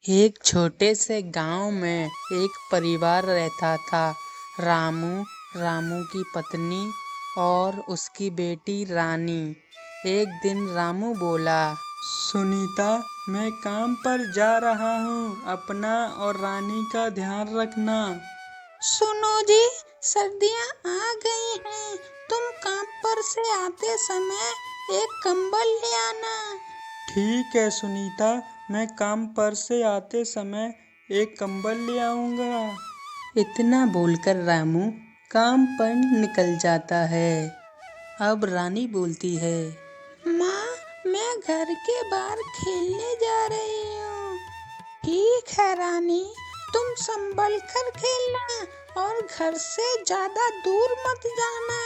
एक छोटे से गांव में एक परिवार रहता था। रामू, रामू की पत्नी और उसकी बेटी रानी। एक दिन रामू बोला, सुनीता, मैं काम पर जा रहा हूँ, अपना और रानी का ध्यान रखना। सुनो जी, सर्दियाँ आ गई हैं। तुम काम पर से आते समय एक कंबल ले आना। ठीक है सुनीता, मैं काम पर से आते समय एक कंबल ले आऊंगा। इतना बोलकर रामू काम पर निकल जाता है। अब रानी बोलती है, माँ, मैं घर के बाहर खेलने जा रही हूँ। ठीक है रानी, तुम संभल कर खेलना और घर से ज्यादा दूर मत जाना।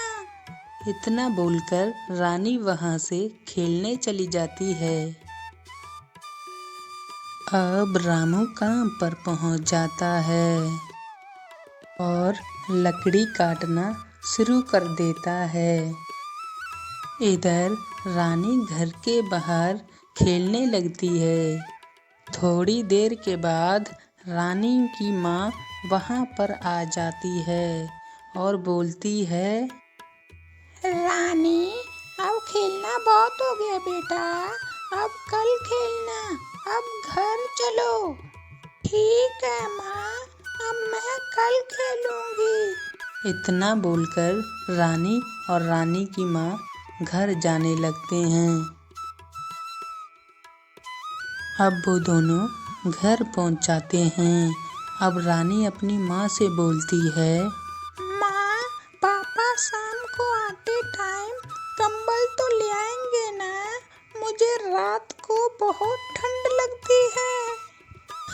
इतना बोलकर रानी वहां से खेलने चली जाती है। अब रामू काम पर पहुंच जाता है और लकड़ी काटना शुरू कर देता है। इधर रानी घर के बाहर खेलने लगती है। थोड़ी देर के बाद रानी की माँ वहाँ पर आ जाती है और बोलती है, रानी, अब खेलना बहुत हो गया बेटा, अब कल खेलना, अब घर चलो। ठीक है माँ, अब मैं कल खेलूंगी। इतना बोलकर रानी और रानी की माँ घर जाने लगते हैं। अब वो दोनों घर पहुंच जाते हैं। अब रानी अपनी माँ से बोलती है, माँ, पापा शाम को आते टाइम कंबल तो ले आएंगे ना? मुझे रात को बहुत ठंड लगती है।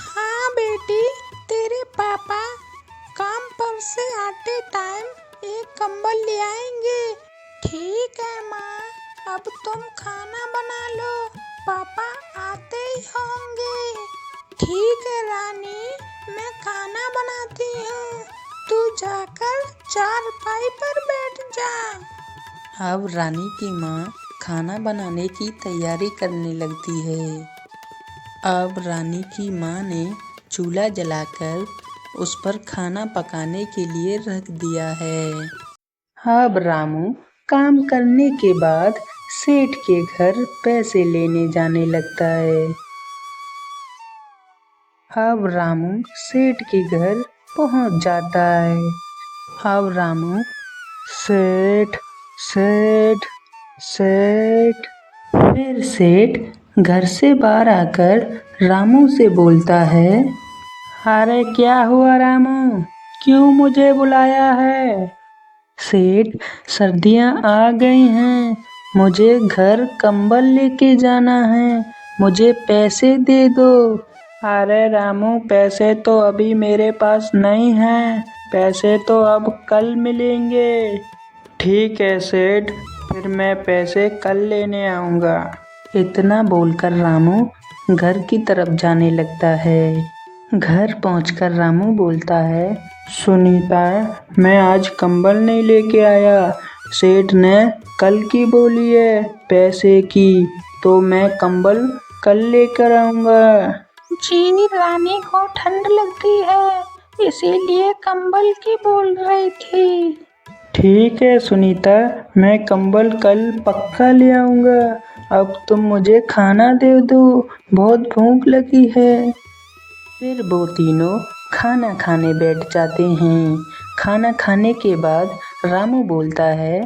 हाँ बेटी, तेरे पापा काम पर से आते टाइम एक कंबल ले आएंगे। ठीक है माँ, अब तुम खाना बना लो, पापा आते ही होंगे। ठीक है रानी, मैं खाना बनाती हूँ, तू जाकर चारपाई पर बैठ जा। अब रानी की माँ खाना बनाने की तैयारी करने लगती है। अब रानी की माँ ने चूल्हा जलाकर उस पर खाना पकाने के लिए रख दिया है। अब रामू काम करने के बाद सेठ के घर पैसे लेने जाने लगता है। अब रामू सेठ के घर पहुंच जाता है। अब रामू, सेठ, सेठ, सेठ। फिर सेठ घर से बाहर आकर रामू से बोलता है, अरे क्या हुआ रामू, क्यों मुझे बुलाया है? सेठ, सर्दियाँ आ गई हैं, मुझे घर कंबल लेके जाना है, मुझे पैसे दे दो। अरे रामू, पैसे तो अभी मेरे पास नहीं हैं, पैसे तो अब कल मिलेंगे। ठीक है सेठ, फिर मैं पैसे कल लेने आऊँगा। इतना बोलकर रामू घर की तरफ जाने लगता है। घर पहुंचकर रामू बोलता है, सुनीता, मैं आज कंबल नहीं लेके आया, सेठ ने कल की बोली है पैसे की, तो मैं कंबल कल लेकर आऊँगा। जी, रानी को ठंड लगती है, इसीलिए कंबल की बोल रही थी। ठीक है सुनीता, मैं कंबल कल पक्का ले आऊँगा। अब तुम मुझे खाना दे दो, बहुत भूख लगी है। फिर वो तीनों खाना खाने बैठ जाते हैं। खाना खाने के बाद रामू बोलता है,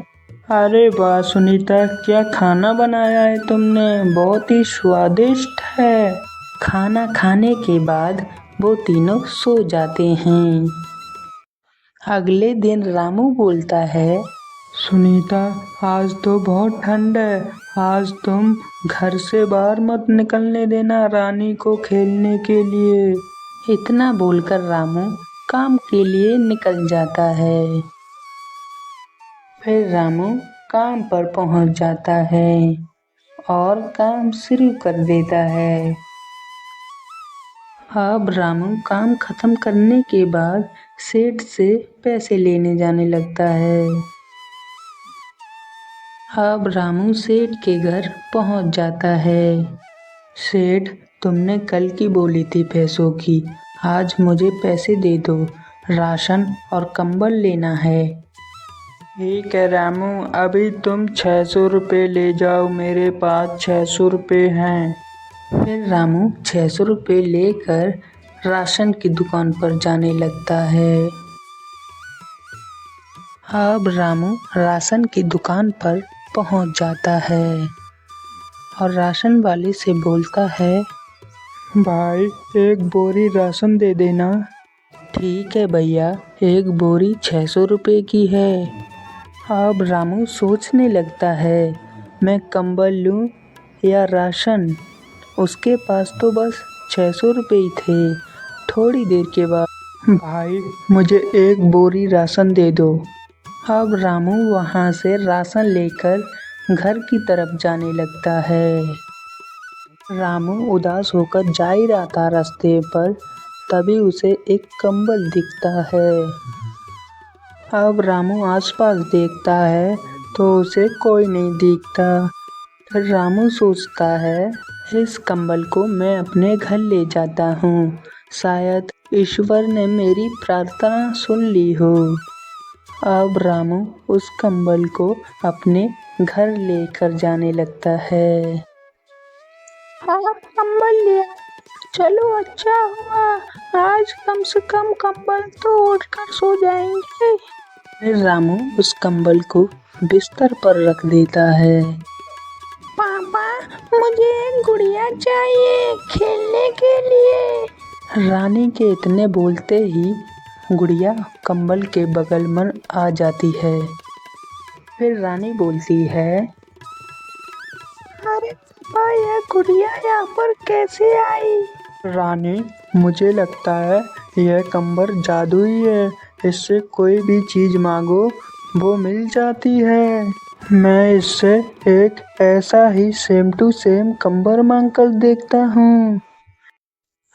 अरे वाह सुनीता, क्या खाना बनाया है तुमने, बहुत ही स्वादिष्ट है। खाना खाने के बाद वो तीनों सो जाते हैं। अगले दिन रामू बोलता है, सुनीता, आज तो बहुत ठंड है, आज तुम घर से बाहर मत निकलने देना रानी को खेलने के लिए। इतना बोलकर रामू काम के लिए निकल जाता है। फिर रामू काम पर पहुंच जाता है और काम शुरू कर देता है। अब रामू काम खत्म करने के बाद सेठ से पैसे लेने जाने लगता है। अब रामू सेठ के घर पहुंच जाता है। सेठ, तुमने कल की बोली थी पैसों की, आज मुझे पैसे दे दो, राशन और कंबल लेना है। ठीक है रामू, अभी तुम 600 रुपये ले जाओ, मेरे पास 600 रुपये हैं। फिर रामू 600 रुपये लेकर राशन की दुकान पर जाने लगता है। अब रामू राशन की दुकान पर पहुंच जाता है और राशन वाले से बोलता है, भाई एक बोरी राशन दे देना। ठीक है भैया, एक बोरी 600 रुपये की है। अब रामू सोचने लगता है, मैं कंबल लूँ या राशन। उसके पास तो बस 600 रुपये ही थे। थोड़ी देर के बाद, भाई मुझे एक बोरी राशन दे दो। अब रामू वहाँ से राशन लेकर घर की तरफ जाने लगता है। रामू उदास होकर जा ही रहा था रास्ते पर, तभी उसे एक कंबल दिखता है। अब रामू आसपास देखता है तो उसे कोई नहीं दिखता। फिर रामू सोचता है, इस कंबल को मैं अपने घर ले जाता हूँ, शायद ईश्वर ने मेरी प्रार्थना सुन ली हो। अब रामू उस कंबल को अपने घर लेकर जाने लगता है। आप कंबल लिया, चलो अच्छा हुआ, आज कम से कम कंबल तो ओढ़ कर सो जाएंगे। फिर रामू उस कंबल को बिस्तर पर रख देता है। पापा मुझे एक गुड़िया चाहिए खेलने के लिए। रानी के इतने बोलते ही गुड़िया कंबल के बगल में आ जाती है। फिर रानी बोलती है, अरे पापा यह गुड़िया यहाँ पर कैसे आई? रानी मुझे लगता है यह कंबल जादुई है, इससे कोई भी चीज मांगो वो मिल जाती है। मैं इससे एक ऐसा ही सेम टू सेम कंबल मांग कर देखता हूँ।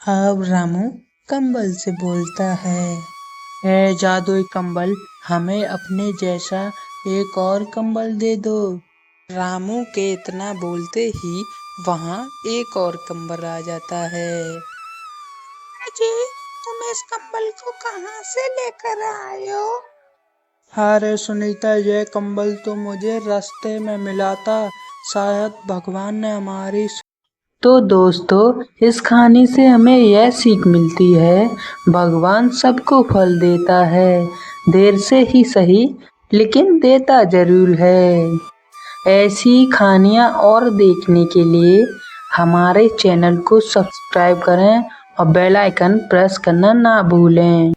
अब रामू कंबल से बोलता है, ए जादुई कंबल, हमें अपने जैसा एक और कंबल दे दो। रामू के इतना बोलते ही वहाँ एक और कंबल आ जाता है। जी तुम इस कंबल को कहाँ से लेकर आए हो? अरे सुनीता, ये कंबल तो मुझे रास्ते में मिला था, शायद भगवान ने हमारी। तो दोस्तों, इस कहानी से हमें यह सीख मिलती है, भगवान सबको फल देता है, देर से ही सही लेकिन देता जरूर है। ऐसी कहानियाँ और देखने के लिए हमारे चैनल को सब्सक्राइब करें और बेल आइकन प्रेस करना ना भूलें।